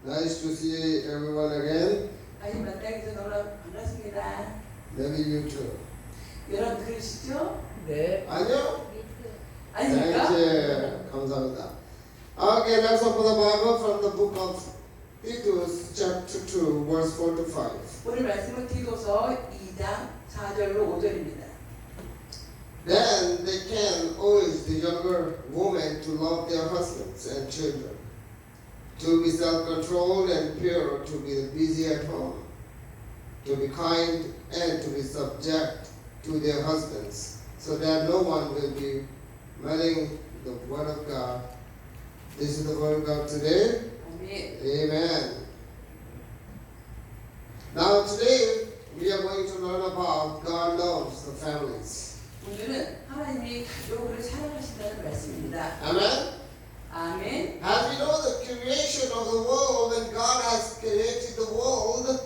Nice to see everyone again. 다시 만나게 돼서 너무 반갑습니다. Maybe you too. 여러분 들으시죠? 네. 아니요? 아닙니까? 네, 감사합니다. Okay, let's open the Bible from the book of Titus, chapter 2, verse 4 to 5. 오늘 말씀은 디도서 2장 4절로 5절입니다. Then they can urge the younger women to love their husbands and children, to be self-controlled and pure, to be busy at home, to be kind and to be subject to their husbands, so that no one will be meddling the word of God. This is the word of God today. 아멘. Amen. Now today we are going to learn about God loves the families. 오늘은 하나님이 가족을 사랑하신다는 말씀입니다. Amen. 아멘. As we know the creation of the world, when God has created the world,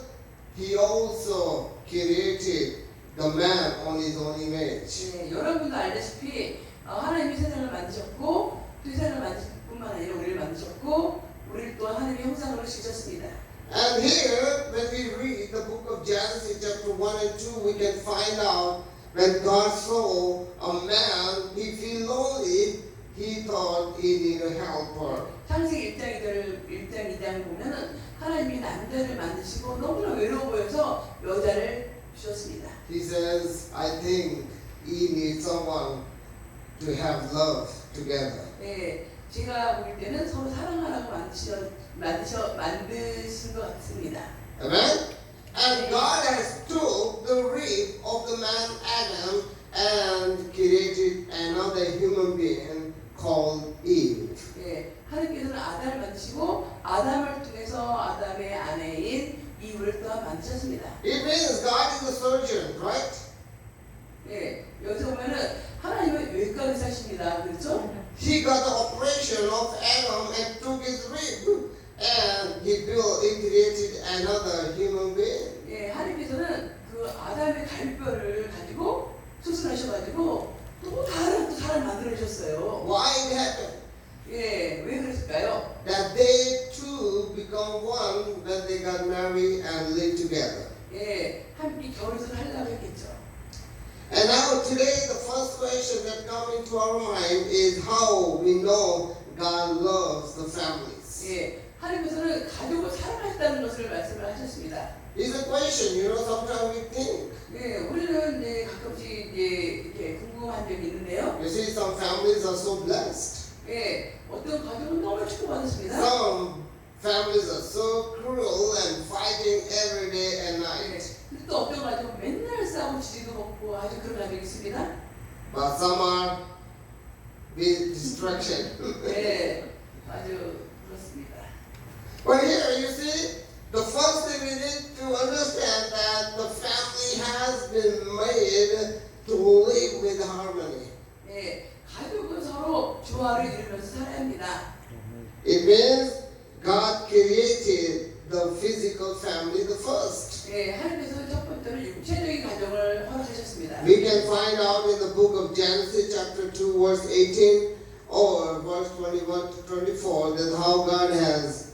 He also created the man on His own image. 네, 여러분도 알다시피 하나님이 세상을 만드셨고 또 세상을 만드실 뿐만 아니라 우리를 만드셨고 우리를 또한 하나님의 형상으로 지으셨습니다. And here, when we read the book of Genesis chapter 1 and 2, we can find out when God saw a man, he feel lonely, he thought he needed a helper. 창세기 1장 2장 보면은 하나님이 남자를 만드시고 너무나 외로워 보여서 여자를 주셨습니다. He says, I think he needs someone to have love together. 네, 제가 볼 때는 서로 사랑하라고 만드신 것 같습니다. Amen? And God has took the rib of the man Adam and created another human being called Eve. 네, 하나님께서는 아담을 만드시고 아담을 통해서 아담의 아내인 이브를 또한 만드셨습니다. It means God is a surgeon, right? 네, 여기서 보면은 하나님은 외과 의사십니다. 그렇죠? He got the operation of Adam and took his rib and he created another human being. 예, 하나님께서는 그 아담의 갈뼈를 가지고 수술하셔가지고 또 다른 사람을 만들어주셨어요. Why it happened? 예, 왜 그랬을까요? That they two become one when they got married and lived together. 예, 함께 결혼을 하려고 했겠죠. And now today the first question that comes into our mind is how we know God loves the families. 예, 하나님께서는 가족을 사랑하셨다는 것을 말씀을 하셨습니다. It's a question, you know, sometimes we think. 예, 우리는 이제 가끔씩 이제 이렇게 궁금한 적이 있는데요. You see, some families are so blessed. 예, 어떤 가족은 너무 축복받았습니다. Some families are so cruel and fighting every day and night. 근데 또 어떤 가족은 맨날 싸우고 지지도 먹고 아주 그런 가족이 있습니다. But some are with distraction. 네, 아주 그렇습니다. But here you see, the first thing we need to understand that the family has been made to live with harmony. 네, 가족은 서로 조화를 이루면서 살아야 합니다. It means God created the physical family the first. 네, 하나님께서 첫 번째로 육체적인 가정을 허락하셨습니다. We can find out in the book of Genesis chapter 2 verse 18 or verse 21 to 24 that how God has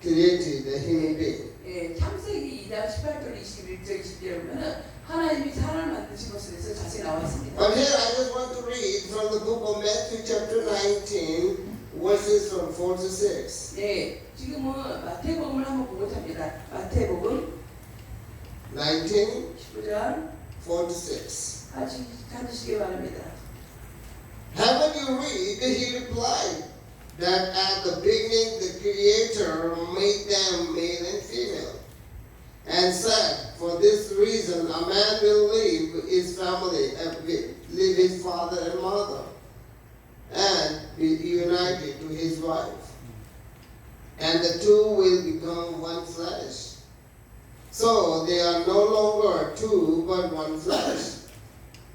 created a human being. 예, 창세기 2장 18절 21절 20절에 보면은 하나님이 사람을 만드신 것에 대해서 자세히 나와 있습니다. But here I just want to read from the book of Matthew chapter 19 verses from 4 to 6. 네, 지금은 마태복음을 한번 보고자 합니다. 마태복음 19, 19장 4 to 6. 같이 찾으시기 바랍니다. Haven't you read? He replied that at the beginning the Creator made them male and female, and said, for this reason a man will leave his family and leave his father and mother, and be united to his wife, and the two will become one flesh. So they are no longer two but one flesh.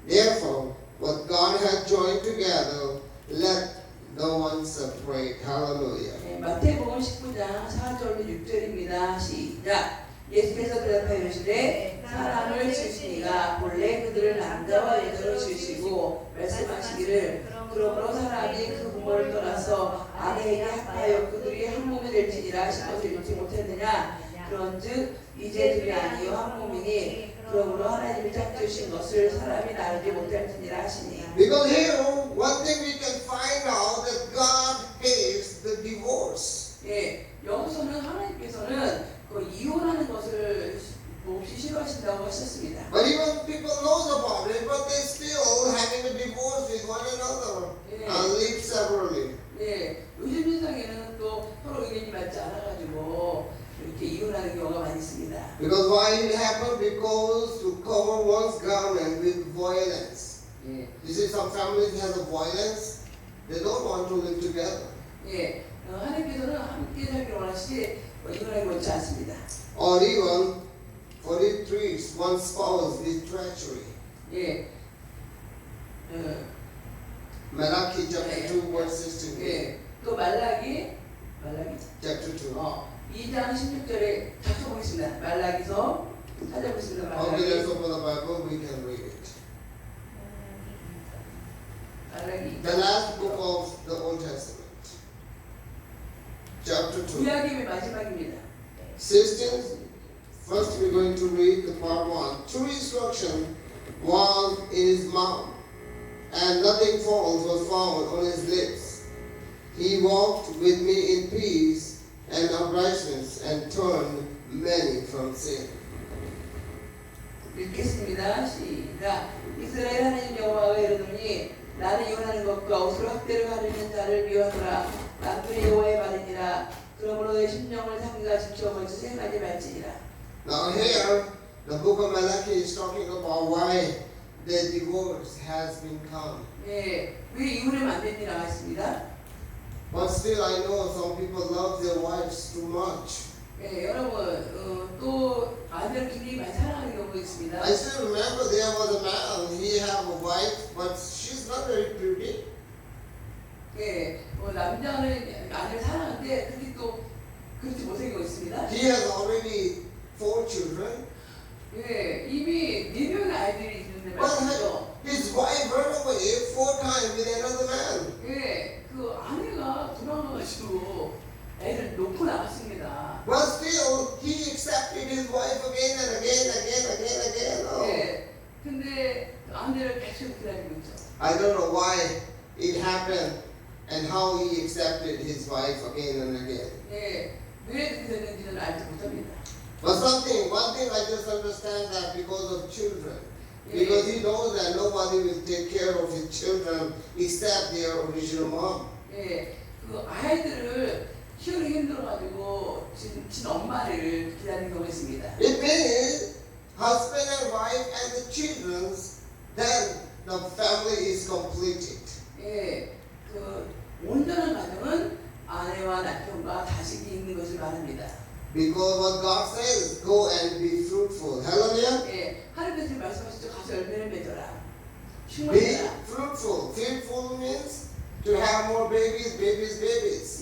Therefore, what God has joined together, let no one separate. Hallelujah. 네, 마태복음 19장 4절로 6절입니다. 시작. 예수께서 대답하여 이르시되 사람을 지으시니가 본래 그들을 남자와 여자로 지으시고 말씀하시기를 그러므로 사람이 그 부모를 떠나서 아내에게 합하여 그들이 한 몸이 될지니라 싶어서 읽지 못했느냐. 그런즉 이제 둘이 아니요 한 몸이니 그러므로 하나님이 짝지으신 것을 사람이 나누지 못할지니라 하시니. Because here, one thing we can find out that God hates the divorce. 예, 여기서는 하나님께서는 그 이혼하는 것을 몹시 싫어하신다고 하셨습니다. But even people knows about it, but they still having a divorce with one another and live separately. 예, 요즘 세상에는 또 서로 의견이 맞지 않아가지고 이렇게 이혼하는 경우가 많이 있습니다. Because why it happened? Because to cover one's garment with violence. 예, You see, some families has a violence. They don't want to live together. 예, 하나님께서는 함께 살기를 원하시지 이혼하기 원치 않습니다. Or even for it treats one spouse with treachery. 예, Malachi chapter 2 verse 16. 예, 또 말라기 Chapter 2. 2장 16절에 찾아보겠습니다. 말라기서 찾아보겠습니다. Okay, let's open the Bible. We can read it. 말라기 The last book of the Old Testament. Chapter 2. 구약의 마지막입니다. Sisters, first we're going to read the part 1. True instruction was in his mouth, and nothing false was found on his lips. He walked with me in peace and uprightness, and turned many from sin. 읽겠습니다. 시작. 이스라엘 하나님 여호와가 이르노니 나는 이혼하는 것과 옷으로 학대를 가르는 자를 미워하노라. 남편의 여호와의 말이니라. 그러므로 내 심령을 상기가 지켜 벌써 생각하지 말지니라. Now here, the book of Malachi is talking about why the divorce has been come. 예, 왜 이혼을 만듭니다 했습니다. But still, I know some people love their wives too much. 예, 여러분 또 아내를 굉장히 많이 사랑하는 경우가 있습니다. I still remember there was a man, he had a wife, but she's not very pretty. 예, 남자는 아내를 사랑하는데 그게 또 그렇지 못하고 있습니다. He has already 4 children. 예, 이미 4명의 아이들이 있는데 말이죠. His wife ran away 4 times with another man. 예, 그 아내가 도망가가지고 애를 놓고 나갔습니다. But still, he accepted his wife again and again. Oh. 예, 근데 아내를 계속 기다리고 있죠. I don't know why it happened and how he accepted his wife again and again. 예, 왜 그렇게 됐는지는 알지 못합니다. But one thing I just understand that because of children. Because he knows that nobody will take care of his children except their original mom. 예, 그 아이들을 키우기 힘들어가지고 진 엄마를 기다리는 경우가 있습니다. It means husband and wife and the children, then the family is completed. 예, 그 온전한 가정은 아내와 남편과 자식이 있는 것을 말합니다. Because what God says, go and be fruitful. Hallelujah. 예, 하나님께서 말씀하시죠. 가서 열매를 맺어라. Be 충만해라. fruitful. Fruitful means to have more babies.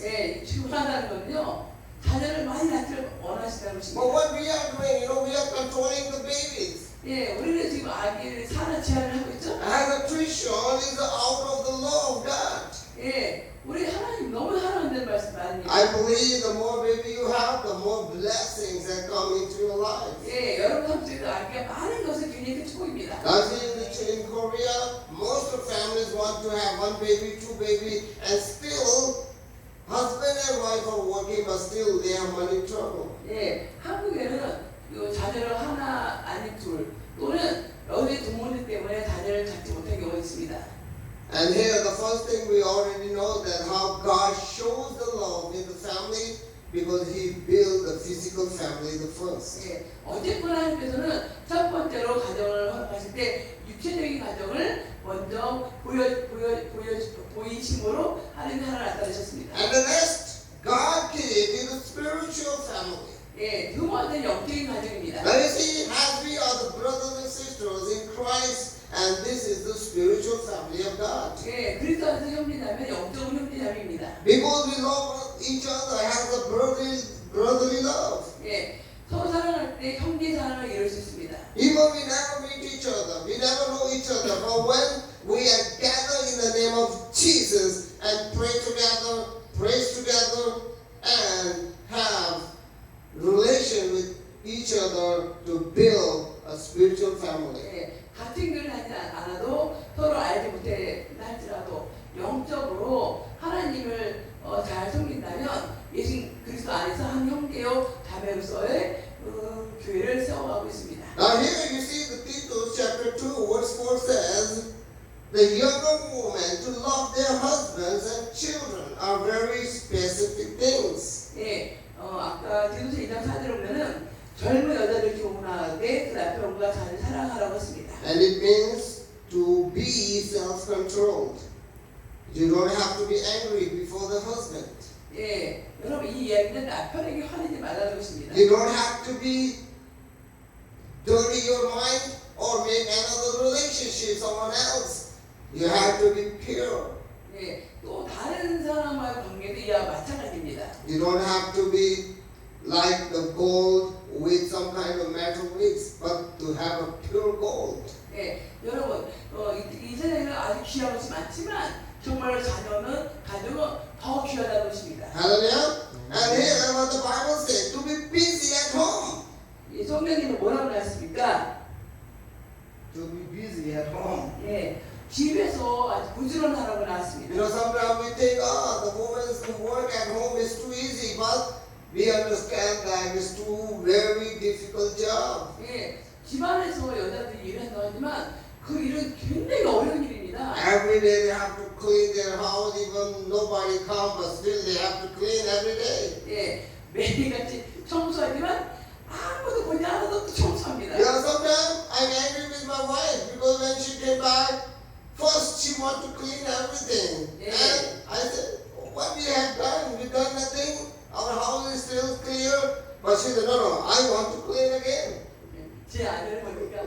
예, 충만하다는 건요. 자녀를 많이 낳기를 원하신다는 But 것입니다. what we are doing, we are controlling the babies. 예, 우리는 지금 아기를 산후 제한을 하고 있죠. And nutrition is out of the law of God. 예, 우리 하나님 너무 사랑한다는 말씀 아닙니까? I believe the more baby you have, the more blessings that come into your life. 예, 여러분 함께도 아기가 많은 것은 굉장히 큰 축복입니다. Now see, in Korea, most of families want to have 1 baby, 2 baby, and still husband and wife are working, but still they have money trouble. 예, 한국에는 요 자녀를 하나 아니 둘 또는 여기 부모님 때문에 자녀를 갖지 못한 경우가 있습니다. And here, the first thing we already know that how God shows the love in the family because He built the physical family the first. 예, 어쨌거나 하나님께서는 첫 번째로 가정을 허락하실 때 육체적인 가정을 먼저 보이심으로 하나님이 하나 나타내셨습니다. And the next, God created a spiritual family. 예, 두 번째는 영적인 가정입니다. Now you see, as we are the brothers and sisters in Christ, and this is the spiritual family of God. 예, 그리스도 안에서 형제자매, 영적인 형제자매입니다. Because we love each other, have the brotherly love. 예, 서로 사랑할 때 형제 사랑을 이룰 수 있습니다. Even we never meet each other, we never know each other, but when we are gathered in the name of Jesus and pray together, praise together, and have relation with each other to build a spiritual family. 예, 같은 교회를 하지 않아도 서로 알지 못해 할지라도 영적으로 하나님을 잘 섬긴다면 예수 그리스도 안에서 한 형제요 자매로서의 교회를 세워가고 있습니다. Now here you see the Titus chapter 2 verse 4 says, the younger women to love their husbands and children are very specific things. 예, 아까 디도서 2장 4절에 보면은 젊은 여자들 교훈하되 그 남편과 자녀를 사랑하라고 했습니다. And it means to be self-controlled. You don't have to be angry before the husband. 예, 여러분 이 이야기는 남편에게 화내지 말라는 것입니다. You don't have to be dirty your mind or make another relationship someone else. You have to be pure. 예, 또 다른 사람과의 관계도 이와 마찬가지입니다. You don't have to be like the gold with some kind of metal mix, but to have a pure gold. 예, 여러분 이 세상에는 아주 귀한 것이 많지만 정말 자녀는 가족은 더 귀하다는 것입니다. Hallelujah. And here what the Bible says, to be busy at home. 이 성경에는 뭐라고 나왔습니까? To be busy at home. 예, 집에서 아주 부지런하라고 나왔습니다. You know, sometimes we think, the woman's work at home is too easy, but we understand that it's too very difficult job. 예, 집안에서 여자들이 일한다고 하지만 그 일은 굉장히 어려운 일입니다. Every day they have to clean their house, even nobody comes, but still they have to clean every day. 예, 매일같이 청소하지만 아무도 보지 않아도 또 청소합니다. You know, sometimes I'm angry with my wife because when she came back, first she wants to clean everything. Yeah. And I said, what we have done? We done nothing. Our house is still clear. But she said, no, I want to clean again. 제 아내를 보니까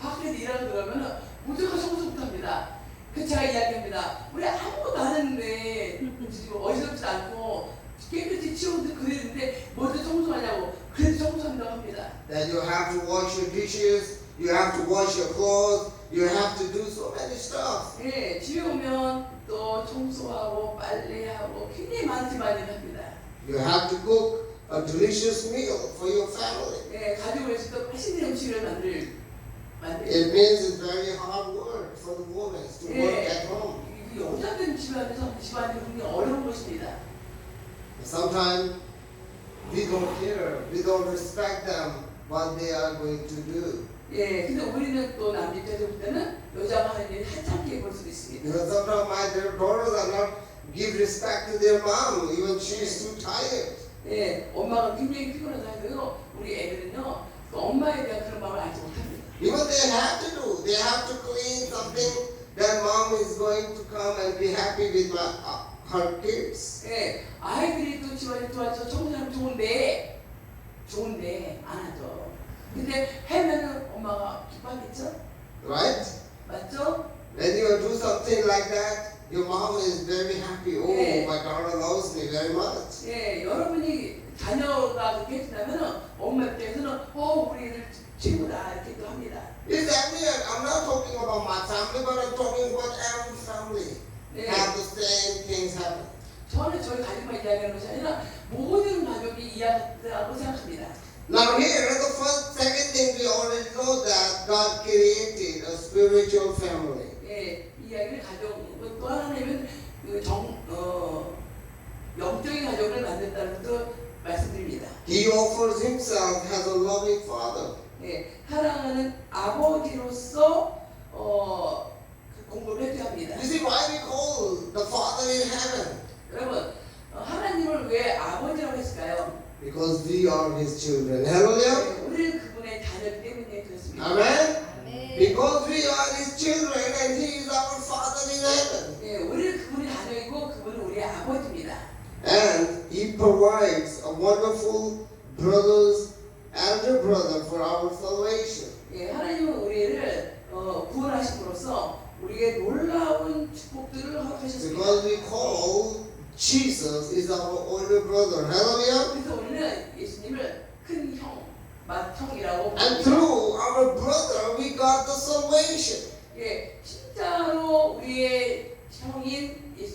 밖에서 일하러 들어가면 무조건 청소부터 합니다. 그 제가 이야기합니다. 우리 아무것도 안 했는데 지금 어지럽지도 않고 깨끗이 치우고 그랬는데 먼저 청소하냐고. 그래도 청소한다고 합니다. That you have to wash your dishes, you have to wash your clothes, you have to do so many stuff. 예, 집에 오면 또 청소하고 빨래하고 굉장히 많은 집안일을 합니다. You have to cook a delicious meal for your family. 예, 가족을 위해서 또 맛있는 음식을 만들. It means it's very hard work for the women to work at home. 이 여자들 집안에서 집안이 굉장히 어려운 것입니다. Sometimes we don't care, we don't respect them what they are going to do. 예, 근데 우리는 또 남 입장에서 볼 때는 여자가 하는 일을 한참게 볼 수도 있습니다. Because sometimes my daughters are not give respect to their mom, even she is too tired. 예, 엄마가 굉장히 피곤하다 해도 우리 애들은요, 또 엄마에 대한 그런 마음을 알지 못합니다. Even they have to do, they have to clean something that mom is going to come and be happy with her kids. 예, 아이들이 또 집안에 도와서 청소하면 좋은데 안 하죠. 근데 하면은 엄마가 기뻐하겠죠? Right? 맞죠? When you do something like that, your mom is very happy. Oh, Yeah. my daughter loves me very much. 예, 여러분이 자녀가 그렇게 해준다면 엄마 입장에서는 우리 애들 최고다 이렇게 또 합니다. Exactly. I'm not talking about my family, but I'm talking about every family. Yeah. Have the same things happen. 저는 저희 가족만 이야기하는 것이 아니라 모든 가족이 이야기하고 생각합니다. Now here, second thing, we already know that God created a spiritual family. 예, 이야기를 가족 또 하나님은 영적인 가족을 만든다는 것도 말씀드립니다. He offers himself as a loving father. 예, 사랑하는 아버지로서 공부를 해야 합니다. You see why we call the Father in heaven? 여러분, 하나님을 왜 아버지라고 했을까요? Because we are His children. Hallelujah. 예, 우리는 그분의 자녀이기 때문에 그렇습니다. Amen. Because we are His children and He is our Father in heaven. 예, 우리는 그분의 자녀이고 그분은 우리의 아버지입니다. And He provides a wonderful elder brother for our salvation. 예, 하나님은 우리를 구원하심으로써 우리에게 놀라운 축복들을 허락하셨습니다. Because we call Jesus is our older brother. Hallelujah. 그래서 우리는 예수님을 큰 형, 맏형이라고 And through our brother we got the salvation. 예, 진짜로 우리의 형인 예수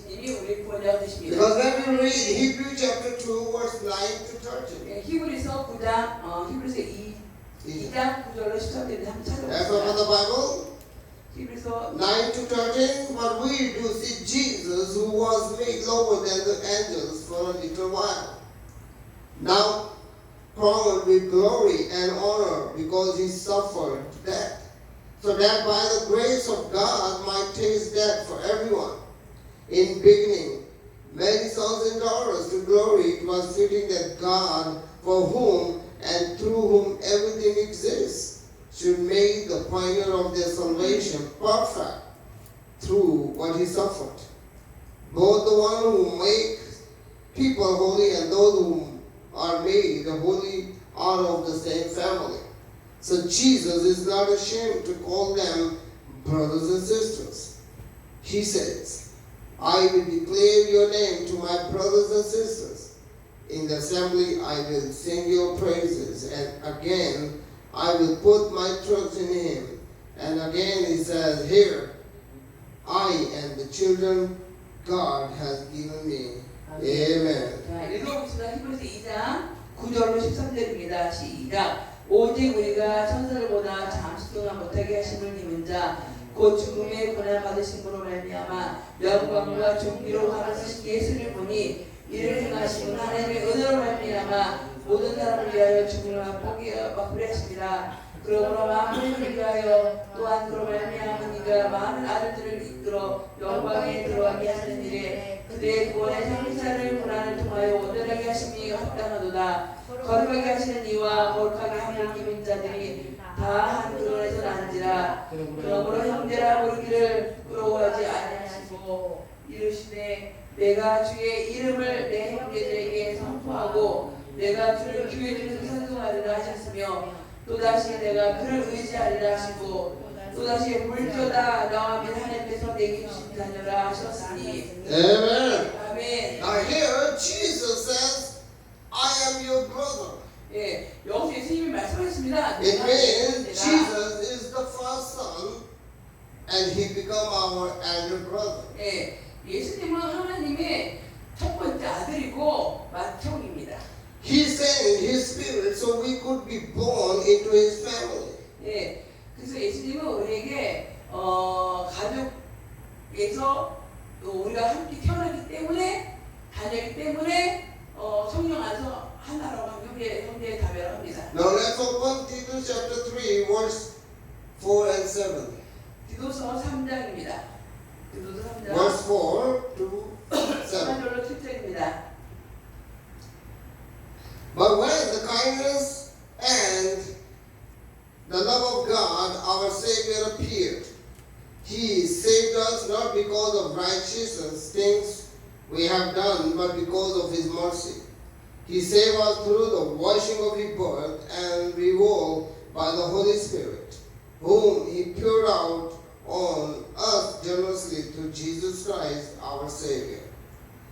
번역가 되십니다. Because when we read Hebrew chapter 2, verse 9 to 13, 예, 히브리서 9장, 히브리서 2장 9절로 13절에 한번 that's what 찾아봅시다. the Bible, 히브리서 9 to 13, but we do see Jesus, who was made lower than the angels for a little while, now crowned with glory and honor because he suffered death, so that by the grace of God might taste death for everyone. In beginning, many sons and daughters to glory, it was fitting that God, for whom and through whom everything exists, should make the pioneer of their salvation perfect through what he suffered. Both the one who makes people holy and those who are made holy are of the same family. So Jesus is not ashamed to call them brothers and sisters. He says, I will declare your name to my brothers and sisters. In the assembly I will sing your praises. And again, I will put my trust in him. And again he says, here, I and the children God has given me. Amen. 자, 읽어봅시다. 히브리서 2장 9절로 13절입니다. 시작. 오직 우리가 천사들보다 잠시 동안 못하게 하심을 입은 자, 곧 죽음의 고난 받으신 분으로 말미암아 영광과 존귀로 받으신 예수를 보니 이를 행하신 하나님의 은혜로 말미암아 모든 사람을 위하여 죽음을 맛보게 하십니다. 그러므로 만물을 위하여 또한 그로 말미암은 이가 많은 아들들을 이끌어 영광에 들어가게 하시는 일에 그들의 구원의 성사를 고난을 통하여 온전하게 하심이 합당하도다. 거룩하게 하시는 이와 거룩하게 함을 입은 자들이 다 한 근원에서 난지라. 그러므로 형제라 부르기를 부러워하지 아니하시고 이르시되 내가 주의 이름을 내 형제들에게 선포하고 내가 주를 교회 중에서 선송하리라 하셨으며 또다시 내가 그를 의지하리라 하시고 또다시 물교다 나와 및 하나님께서 내게 주신 자녀라 하셨으니. Amen. 아멘. Now here Jesus says, I am your brother. 예, 여기서 예수님이 말씀하십니다. It means Jesus is the first son and he become our elder brother. 예, 예수님은 하나님의 첫 번째 아들이고 맏형입니다. He sent his spirit so we could be born into his family. 예, 그래서 예수님은 우리에게 가족에서 우리가 함께 태어나기 때문에 자녀이기 때문에 성령 안에서 하나라고 하면 형제의 자매라고 합니다. Now let's open Titus chapter 3 verse 4 and 7. 디도서 3장입니다. 디도서 3장 Verse 4 to 7. 4절로 7절입니다. But when the kindness and the love of God, our Savior, appeared, He saved us not because of righteous things we have done, but because of His mercy. He saved us through the washing of His blood and renewal by the Holy Spirit, whom He poured out on us generously through Jesus Christ, our Savior,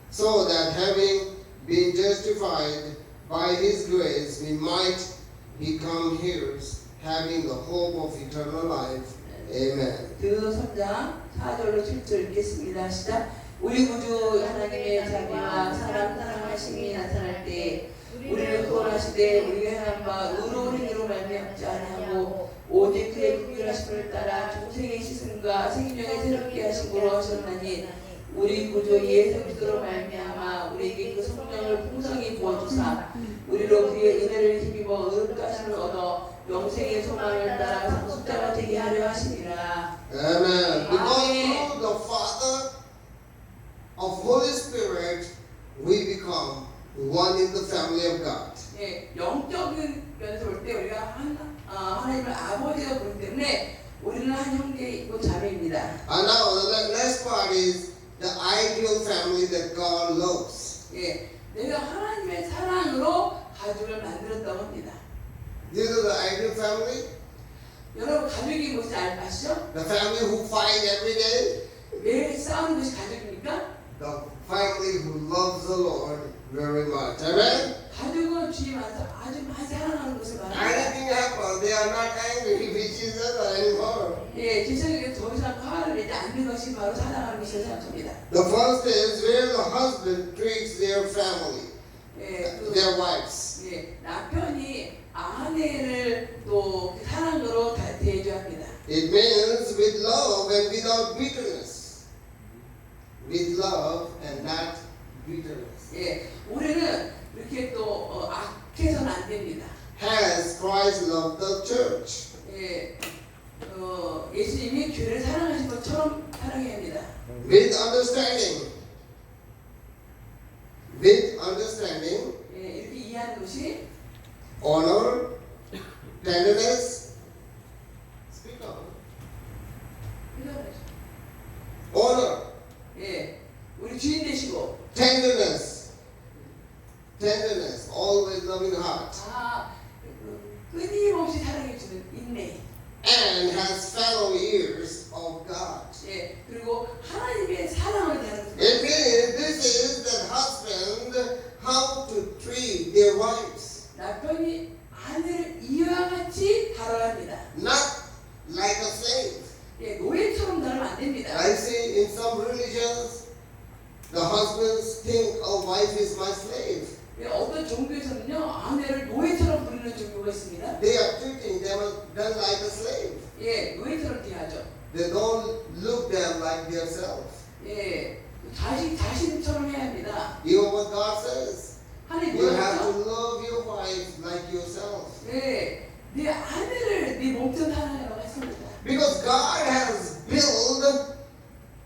so that having been justified by His grace, we might become heirs, having the hope of eternal life. Amen. 디도서 3장 4절로 7절 읽겠습니다. 시작. 우리 구주 하나님의 자비와 사랑하심이 나타날 때 우리를 구원하시되 우리가 행한 바 의로운 행위로 말미암지 아니하고 오직 그의 긍휼하심을 따라 중생의 시승과 생명의 새롭게 하심으로 하셨나니 우리 구주 예수 그리스도로 말미암아 우리에게 그 성령을 풍성히 부어주사 우리로 그의 은혜를 힘입어 의롭다 하심을 얻어 영생의 소망을 따라 상속자가 되게 하려 하시니라. Amen. Because Amen. through the Father of Holy Spirit, we become one in the family of God. 예, 영적인 면에서 볼 때 우리가 하나님을 아버지가 보기 때문에 우리는 한 형제이고 자매입니다. And now the next part is the ideal family that God loves. 예, 내가 하나님의 사랑으로 가족을 만들었다고 합니다. These are the ideal family. 여러분 가족이 무엇인지 아시죠? The family who fight every day. 매일 싸우는 것이 가족입니까? The family who loves the Lord very much. Amen? 가족은 주님 안에서 아주 많이 사랑하는 것을 말합니다. Anything happens, they are not angry with each other anymore. 예, 지성에게 더 이상 화를 내지 않는 것이 바로 사랑하는 것이라고 생각합니다. The first is where the husband treats their family, 예, their wives. 예, 남편이 아내를 또 사랑으로 대해줘야 합니다. It means with love and without bitterness. With love and not bitterness. 예, 우리는 이렇게 또 악해서는 안 됩니다. Has Christ loved the church? 예, 예수님이 교회를 사랑하신 것처럼 사랑해야 합니다. With understanding. With understanding, 예, 이렇게 이해하는 것이 honor, tenderness. Speak up. Honor, 예, 우리 주인 되시고 tenderness, tenderness, always loving heart, 끊임없이 사랑해주는 인내. and has fellow ears of God. 예, 그리고 하나님의 사랑을 대하는 It means this is the husband how to treat their wives, 남편이 아내를 이와 같이 다뤄야 합니다. not like a slave. 예, 노예처럼 다루면 안 됩니다. I see in some religions, the husbands think a wife is my slave. 예, 어떤 종교에서는요 아내를 노예처럼 부르는 종교가 있습니다. They are treating them like a slave. 예, 노예처럼 대하죠. They don't look them like themselves. 예, 자신처럼 해야 합니다. You know what God says? 하나님 You have to 뭐라고? love your wife like yourself. 예, 내 아내를 네 몸처럼 사랑하라고 했습니다. Because God has built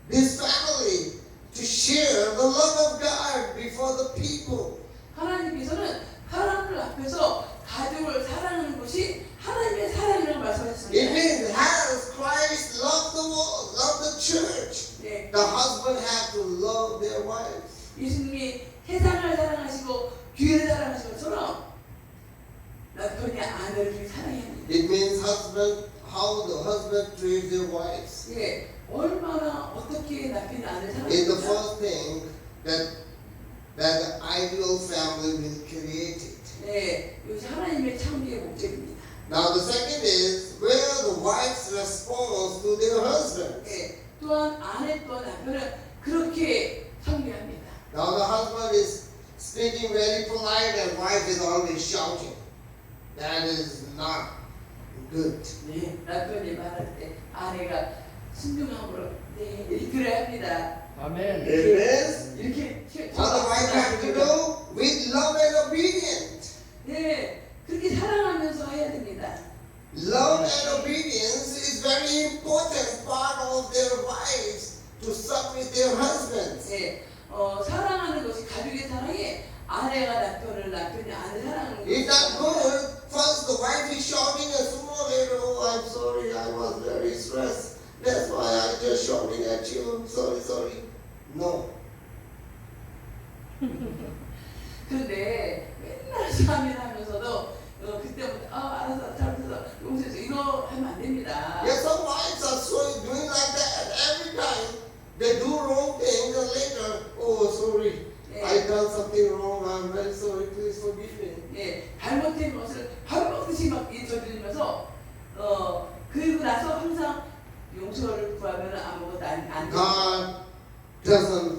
this family to share the love of God before the people. 하나님께서는 사랑을 앞에서 가족을 사랑하는 것이 하나님의 사랑이라고 It 말씀하셨습니다. means has Christ loved the world, loved the church. 예, The husband have to love their wives. 예수님이 세상을 사랑하시고 교회를 사랑하신 것처럼 남편이 아내를 그렇게 사랑해야 합니다. It means how the husband treats their wives. 예, 얼마나 어떻게 남편이 아내를 Is the 사랑하는가? first thing that the ideal family will create it. 네, 이것이 하나님의 창조의 목적입니다. Now the second is where the wife's response to their husbands. 예, 또한 아내 또한 남편을 그렇게 섬겨합니다. Now the husband is speaking very polite and wife is always shouting. That is not good. 네, 남편이 말할 때 아내가 순종함으로 네, 이끌어야 합니다. 아멘. 이렇게 What the wife have to do? With love and obedience. 네, 그렇게 사랑하면서 해야 됩니다. Love and obedience is very important part of their wives to submit their husbands. 네, 사랑하는 것이 가족의 사랑이 아내가 남편을 남편이 아내 사랑하는 It's not 것이 good. First the wife is shouting and sooner or later, oh I'm sorry, I was very stressed. That's why I just shouting at you. Sorry. No. 그런데 맨날 싸움을 하면서도 그때부터 알았어 잘못했어 용서해줘 이거 하면 안 됩니다. Yes, some wives are so doing like that every time. They do wrong things and later, oh sorry, I done something wrong. I'm very sorry. Please forgive me. 예, 잘못된 것을 밥 먹듯이 막 저지르면서 그리고 나서 항상 용서를 구하면 아무것도 안 돼요. God doesn't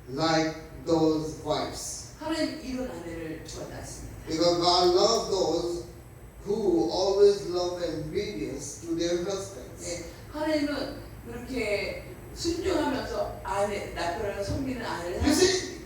like those wives 하나님 이런 아내를 좋아하지 않습니다. because God loves those who always love and obedience to their husbands. 예, 하나님은 그렇게 순종하면서 남편을 섬기는 아내를 You see? 사랑하십니다.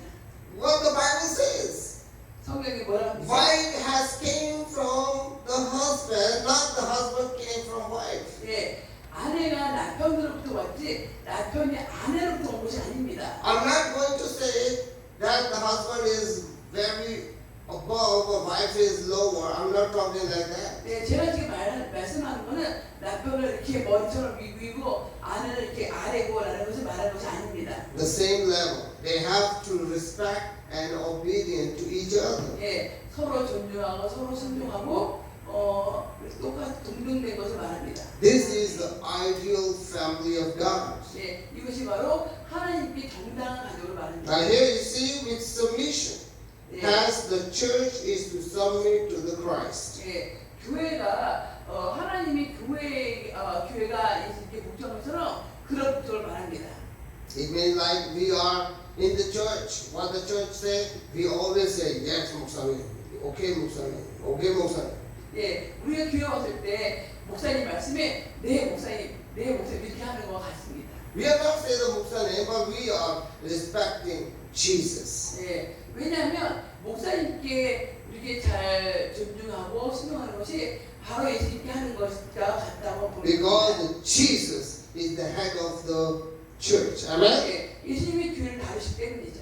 What the Bible says. 성경이 뭐라고 합니까? Wife has came from the husband, not the husband came from wife. 예, 아내가 남편으로부터 왔지 남편이 아내로부터 온 것이 아닙니다. I'm not going to say that the husband is very above, or wife is lower. I'm not talking like that. 네, 제가 지금 말씀하는 거는 남편을 이렇게 머리처럼 위고 아내를 이렇게 아래고라는 것을 말하는 것이 아닙니다. The same level. They have to respect and obedient to each other. 예, 서로 존중하고 서로 순종하고 똑같이 동등된 것을 말합니다. This is the ideal family of God. 예, 이것이 바로 하나님께 정당한 가족을 말합니다. Now here you see with submission. 예, As the church is to submit to the Christ. 예, 교회가 하나님이 교회가 이렇게 목적한 것처럼 그런 걸 말합니다. It means like we are in the church. What the church say, we always say, yes, 목사님, okay, 목사님, okay, 목사님. 예, 우리가 교회 왔을 때 목사님 말씀에 네 목사님 이렇게 하는 것 같습니다. We are not saying the 목사님, but we are respecting Jesus. 예, 왜냐하면 목사님께 이렇게 잘 존중하고 순종하는 것이 바로 예수님께 하는 것과 같다고 봅니다. Because Jesus is the head of the church. Amen? 예, 예수님이 교회를 다루시기 때문이죠.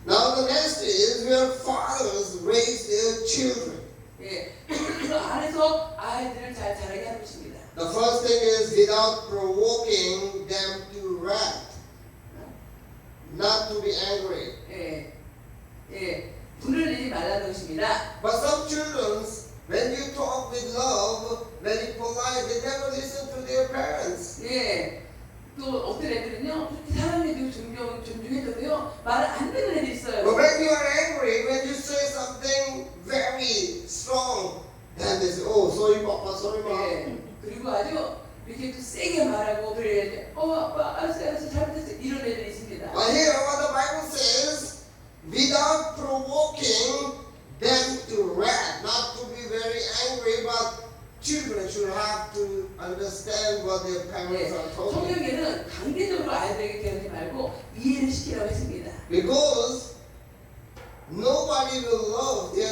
Now the next is where fathers raise their children. 예, 그 안에서 아이들을 잘 자라게 하는 것입니다. The first thing is without provoking them to wrath, not to be angry. 예, 예, 분을 내지 말라는 것입니다. But some children, when you talk with love, very polite, they never listen to their parents. 예, 또 어떤 애들은요, 사람에도 존중해도요, 말을 안 듣는 애들이 But 있어요. when you are angry, when you say something very strong, then they say, oh, sorry, Papa, sorry, Mom. 예, 그리고 아주 이렇게 또 세게 말하고 그래야 돼. 아빠, 알았어, 잘못했어. 이런 애들이 있습니다. But here, what the Bible says, without provoking them to wrath, not to be very angry, but children should have to understand what their parents are talking. 성경에는 강제적으로 아이들에게 배우지 말고 이해를 시키라고 했습니다. Because nobody will love the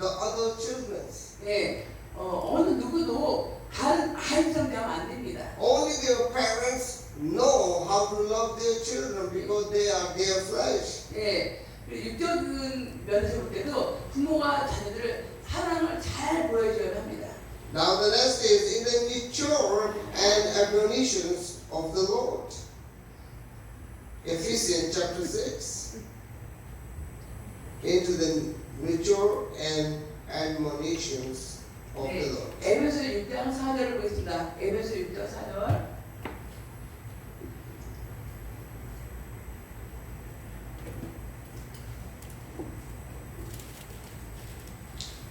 other children. 예, 어느 누구도 다른 아이처럼 대하면 안 됩니다. Only their parents know how to love their children because they are their flesh. 예, 육적인 면에서 볼 때도 부모가 자녀들을 사랑을 잘 보여줘야 합니다. Now the next is in the mature and admonitions of the Lord. Ephesians chapter 6. Into the mature and admonitions of 네, the Lord. 에베소 6장 4절을 보겠습니다. 에베소 6장 4절.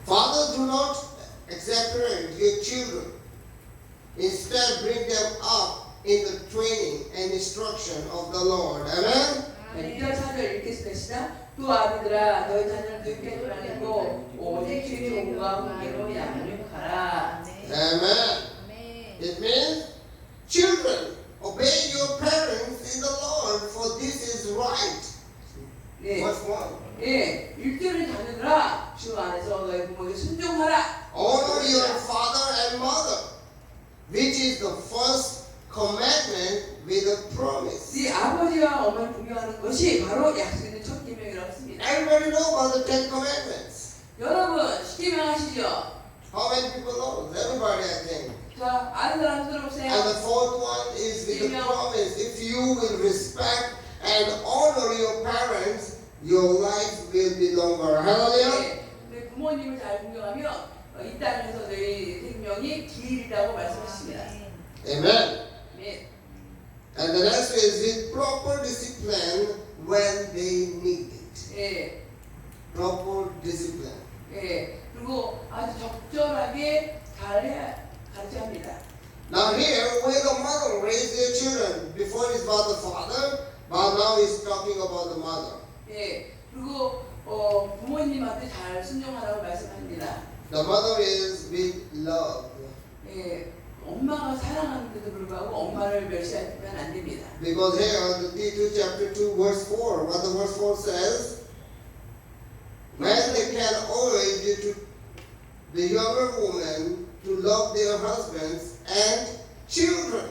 Father, do not exasperate your children. Instead, bring them up in the training and instruction of the Lord. Amen? 네, 6절 4절 읽겠습니다. 또 아비들아 너희 자녀를 늙게 하지 말고 오직 주의 종과 훈계로 양육하라. Amen. It means, children, obey your parents in the Lord, for this is right. 네, Verse 1. 예, 1절의 자녀들아 주 안에서 너희 부모에게 순종하라. Honor your father and mother, which is the first commandment with a promise. 네 아버지와 어머니 분명하는 것이 바로 약속 있는 첫 계명이라고 했습니다. Everybody know about the Ten Commandments. 여러분 십계명 아시죠? How many people know? Everybody, I think. 자, 아는 사람 들어보세요. And the fourth one is with the promise. If you will respect and honor your parents, your life will be longer. Hallelujah. 네, 네, 부모님을 잘 공경하면 이 땅에서 너희 생명이 길이라고 말씀하십니다. Amen. 네, And the next is with proper discipline when they need it. 예, Proper discipline. 예, 그리고 아주 적절하게 잘 가르쳐야 합니다. Now here, where the mother raised their children, before it's about the father, but now he's talking about the mother. 예, 그리고 부모님한테 잘 순종하라고 말씀합니다. The mother is with love. 예, 엄마가 사랑하는데도 불구하고 엄마를 멸시하면 안 됩니다. Because here, the Tito chapter 2 verse 4, what the verse 4 says, when they can urge to the younger women to love their husbands and children.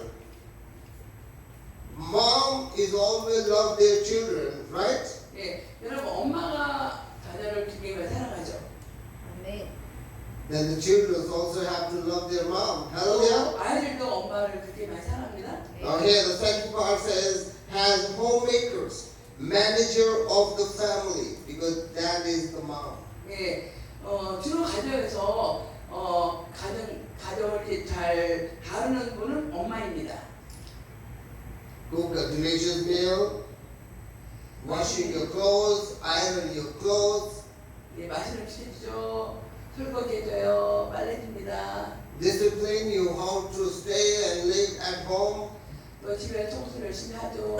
Mom is always love their children, right? 예, 여러분 엄마가 자녀를 굉장히 사랑하죠. Then the children also have to love their mom. Hallelujah. 또 아이들도 엄마를 그렇게 많이 사랑합니다. Now here the second part says, has homemakers, manager of the family, because that is the mom. 예, 주로 가정에서 가정을 이렇게 잘 다루는 분은 엄마입니다. Cook a delicious meal, washing your clothes, iron your clothes, 예, 맛있는 음식 해주죠. 설거지 해줘요. 빨래 줍니다. discipline you how to stay and live at home, 또 집에 청소 열심히 하죠.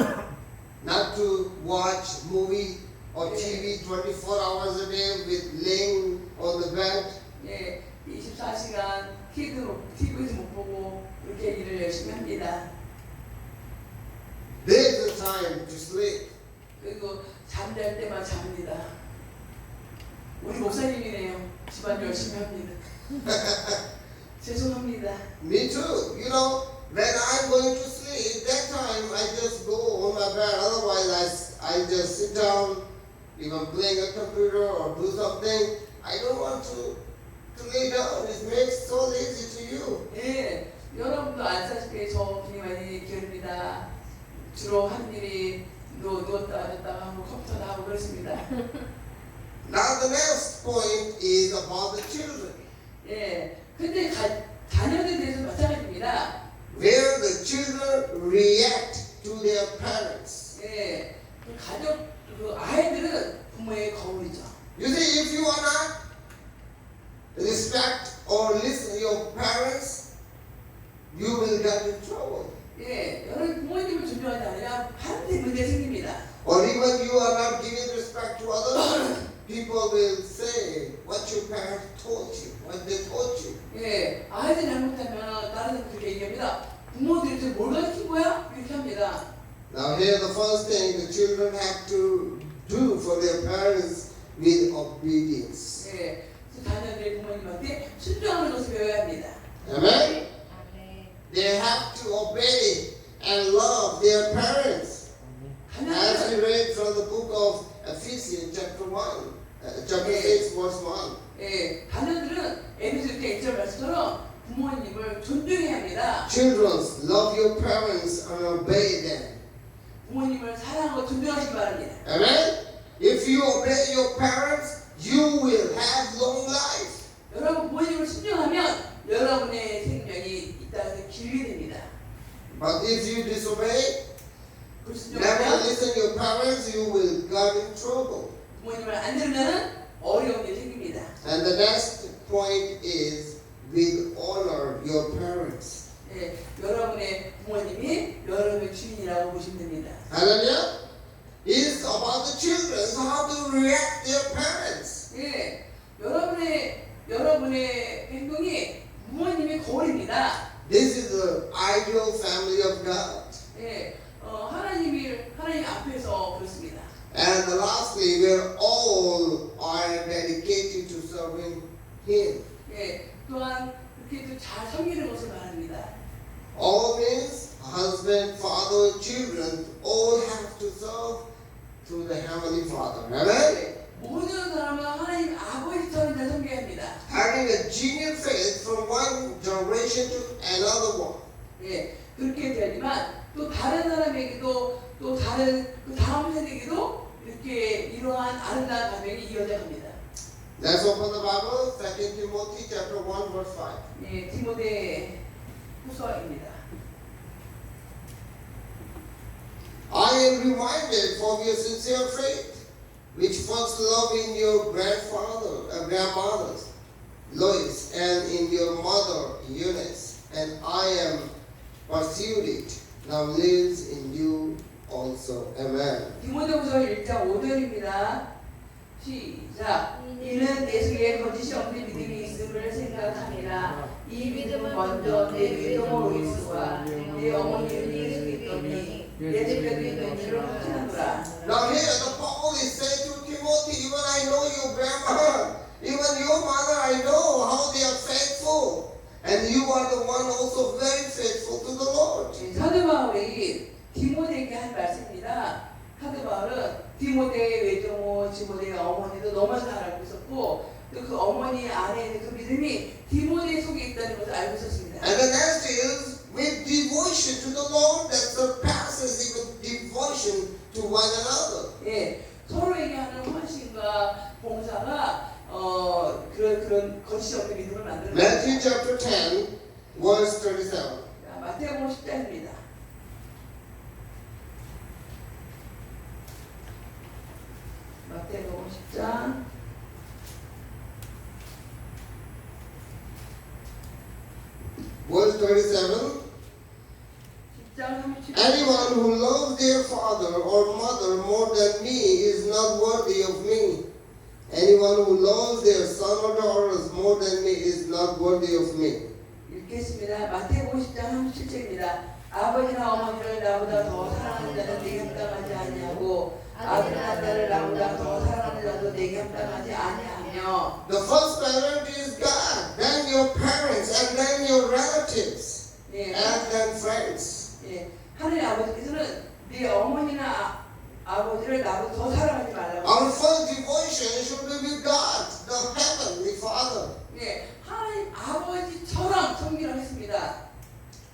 Not to watch movie or TV 24 hours a day with laying on the bed. 예, 24시간 TV도 못 보고 그렇게 일을 열심히 합니다. There's the time to sleep. 그리고 잠잘 때만 잡니다. 우리 목사님이네요. 집안 열심히 합니다. 죄송합니다. Me too. You know, when I'm going to sleep, that time I just go on my bed. Otherwise, I just sit down, even playing a computer or do something. I don't want to lay down. It makes so lazy to you. 예, 여러분도 아시다시피 저 김만희 교회입니다. 주로 한 일이 누웠다 앉았다 하고 컴퓨터나 하고 그렇습니다. Now the next point is about the children. 예, 근데 자녀들에 대해서 마찬가지입니다. Where the children react to their parents. 예, 그 가족, 그 아이들은 부모의 거울이죠. You see, if you are not respect or listen to your parents, you will get in trouble. 예, 여러분 부모님을 존중하지 않으면 반드시 문제 생깁니다. Or even you are not giving respect to others, people will say what your parents told you, what they taught you. 예, 아이들이 잘못하면 다른 사람 그렇게 얘기합니다. 부모들이 지금 뭘 가르친 거야? 이렇게 합니다. Now here the first thing the children have to do for their parents with obedience. 예, 그래서 자녀들이 부모님한테 순종하는 것을 배워야 합니다. Amen? They have to obey and love their parents. As we 자녀들은 read from the book of Ephesians chapter 1, chapter 6 verse 1. 예, 자녀들은 에베소서 1절 말씀처럼 부모님을 존중해야 합니다. Children, love your parents and obey them. 부모님을 사랑하고 존중하시기 바랍니다. Amen? If you obey your parents, you will have long life. 여러분 부모님을 순종하면 여러분의 생명이 이 땅에서 길게 됩니다. But if you disobey, 그 never 순종하면 listen to your parents, you will get in trouble. 부모님을 안 들으면 어려운 일이 생깁니다. And the next point is with honor your parents. 예, 여러분의 부모님이 여러분의 주인이라고 보시면 됩니다. Hallelujah? It's about the children, so how to react their parents. 예, 여러분의 행동이 부모님의 거울입니다. This is the ideal family of God. 예, 하나님 앞에서 그렇습니다. And lastly, where all are dedicated to serving Him. 예, 또한 그렇게 또 잘 섬기는 것을 말합니다. All means husband, father, children all have to serve to the Heavenly Father. Amen? 예, 모든 사람은 하나님 아버지처럼 잘 섬겨야 합니다. Having a genuine faith from one generation to another one. 예, 그렇게 되지만 또 다른 사람에게도 또 다른 그 다음 세대에게도 이렇게 이러한 아름다운 가정이 이어져 갑니다. Let's open the Bible, 2 Timothy chapter 1 verse 5. 예, 디모데 후서입니다. I am reminded of your sincere faith, which first love in your grandmothers, Lois, and in your mother, Eunice, and I am pursued it, now lives in you also. Amen. 디모데후서 1장 5절입니다. 시작. 이는 내 속에 거짓이 없는 믿음이 있음을 생각하니라. 이 믿음은 먼저 내 외동어 로이스와 내 어머니 유니에 있더니 내 집에도 있는 줄을 확신하노라. Now here the Paul is saying to Timothy, even I know your grandmother, even your mother, I know how they are faithful. And you are the one also very faithful to the Lord. 사도 바울이 디모데에게 한 말씀입니다. 사도 바울은 디모데의 외조모, 디모데의 어머니도 너무 잘 알고 있었고 또 그 어머니 안에 있는 그 믿음이 디모데 속에 있다는 것을 알고 있었습니다. And the next is with devotion to the Lord that surpasses even devotion to one another. 예, 서로에게 하는 헌신과 봉사가 그런 거짓이 없는 믿음을 만드는 Matthew 겁니다. chapter 10, verse 37. 자, 마태복음 10장입니다. 마태복음 10장 Verse 37. 10장 Anyone who loves their father or mother more than me is not worthy of me. Anyone who loves their son or daughters more than me is not worthy of me. 읽겠습니다. 마태복음 10장 37절입니다. 아버지나 어머니를 나보다 더 사랑하는 자는 내게 합당하지 아니하고 아들이나 딸을 나보다 더 사랑하는 자도 내게 합당하지 아니하며. The first parent is God, then your parents, and then your relatives, 예, and then friends. 예, 하나님 아버지께서는 네 어머니나 아버지를 나보다 더 사랑하지 말라고. Our first devotion should be with God, the Heavenly Father. 예, 하나님 아버지처럼 섬기라고 했습니다.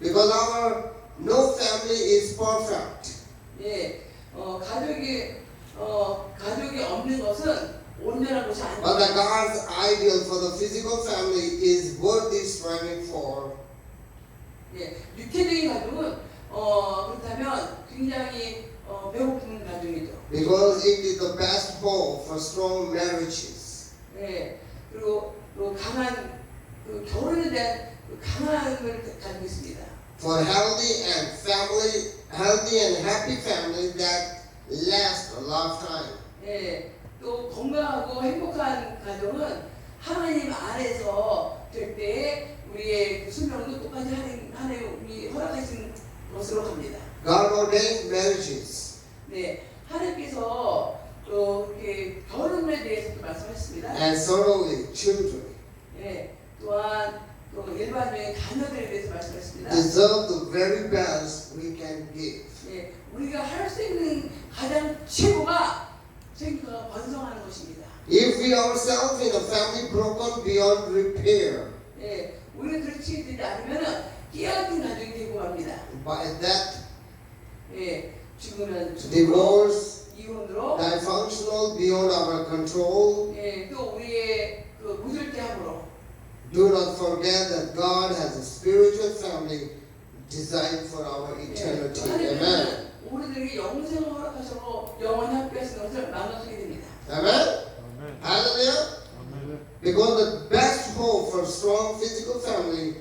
Because our no family is perfect. 예, 가족이 없는 것은 온전한 것이 But the 아닙니다. God's ideal for the physical family is worthy striving for. 예, 육체적인 가족은 그렇다면 굉장히 배고픈 가족이죠. Because it is the best hope for strong marriages. 예, 그리고 또 강한 결혼에 대한 강함을 가지고 있습니다. For healthy and happy family that last a lifetime. 예, 또 건강하고 행복한 가정은 하나님 안에서 될 때에 우리의 수명도 똑같이 하나님이 허락하신 것으로 갑니다. God ordained marriages. 네, 하나님께서 또 이렇게 결혼에 대해서도 말씀하셨습니다. And certainly children 예, 또한 또 일반적인 자녀들에 대해서 말씀하셨습니다. deserve the very best we can give. 예, 우리가 할 수 있는 가장 최고가 생각과 번성하는 것입니다. If we ourselves in a family broken beyond repair, 예, 우리가 그렇지 되지 않으면은 깨어진 가족이 되고 갑니다. by that 예, 죽으면 divorce, 이혼으로, dysfunctional beyond our control, 예, 또 우리의 그 무절제함으로. do not forget that God has a spiritual family designed for our eternity. Amen. 하나님은 우리들에게 영생을 허락하시고 영원히 함께하시는 것을 망각하게 됩니다. Amen. Hallelujah. Because the best hope for strong physical family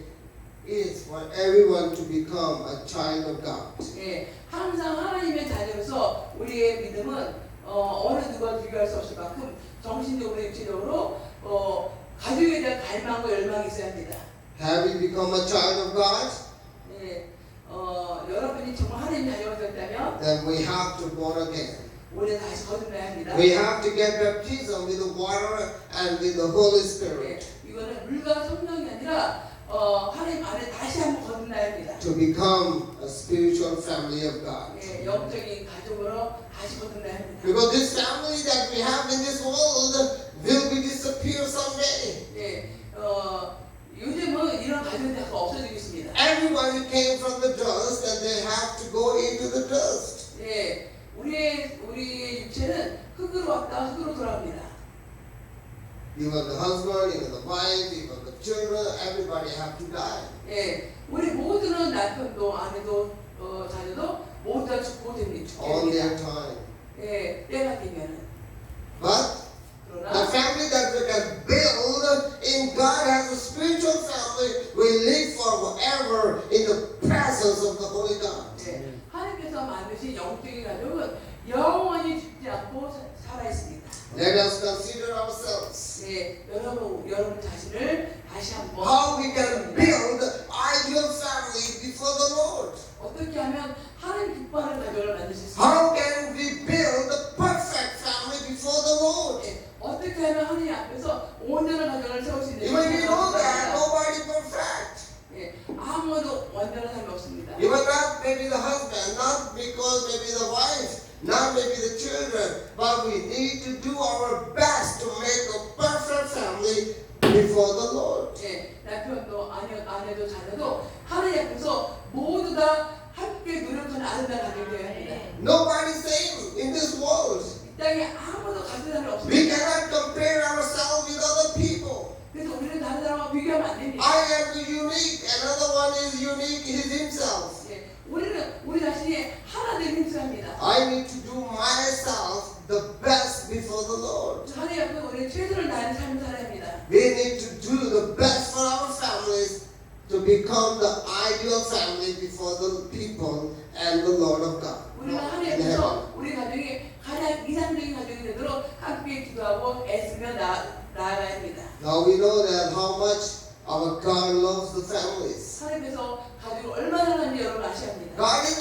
is for everyone to become a child of God. 예, 항상 하나님의 자녀로서 우리의 믿음은 어느 누가 비교할 수 없을 만큼 정신적으로 육체적으로 가족에 대한 갈망과 열망이 있어야 합니다. Have you become a child of God? 예, 여러분이 정말 하나님 자녀가 되었다면 Then we have to born again. 우리는 다시 거듭나야 합니다. We have to get baptism with the water and with the Holy 예, Spirit 이거는 물과 성령이 아니라 하나님 안에 다시 한번 거듭나야 합니다. to become a spiritual family of God. 예, 영적인 가족으로 다시 거듭나야 합니다. Because this family that we have in this world will be disappear someday. 예, 요즘은 이런 가정이 다 없어지고 있습니다. Everybody came from the dust and they have to go into the dust. 예, 우리의 육체는 흙으로 왔다 흙으로 돌아옵니다. Even the husband, even the wife, even the children, everybody have to die. 예, 우리 모두는 남편도 아내도 자녀도 모두 다 죽고 됩니다. On their time. 예, 때가 되면은. But the 그러나 family that we can build in God as a spiritual family will live forever in the presence of the Holy God. 예, 하나님께서 만드신 영적인 가족은 영원히 죽지 않고 살아 있습니다. Let us consider ourselves. 예, 여러분 자신을 다시 한번 How we can build ideal family before the Lord. 어떻게 하면 하나님 기뻐하는 가족을 만들 수 있습니까? How can we build a perfect family before the Lord? 예, 어떻게 하면 하나님 앞에서 온전한 가정을 세울 수 있는지 Even we know that 생각합니다. nobody perfect. 예, 아무도 완전한 사람이 없습니다. Even not maybe the husband, not because maybe the wife, not maybe the children, but we need to do our best to make a perfect family before the Lord. 예, 남편도 아내도 자녀도 하나님 앞에서 모두 다 함께 노력하는 아름다운 가정이 되어야 합니다. Nobody same in this world. 이 땅에 아무도 같은 사람이 We 없습니다. cannot compare ourselves with other people. 그래서 우리는 다른 사람과 비교하면 안 됩니다. I am unique, another one is unique in himself. 예, 우리는 우리 자신이 하나 되는 힘쓰합니다. I need to do myself the best before the Lord. 하나님 앞에 우리는 최선을 다하는 삶을 살아야 합니다. We need to do the best for our families to become the ideal family before the people and the Lord of God 우리는 in heaven. 하나님께서 우리 가정이 가장 이상적인 가정이 되도록 함께 기도하고 애쓰며 나아가야 합니다. Now we know that how much our God loves the families. 하나님께서 가족을 얼마나 하는지 여러분 아셔야 합니다. God is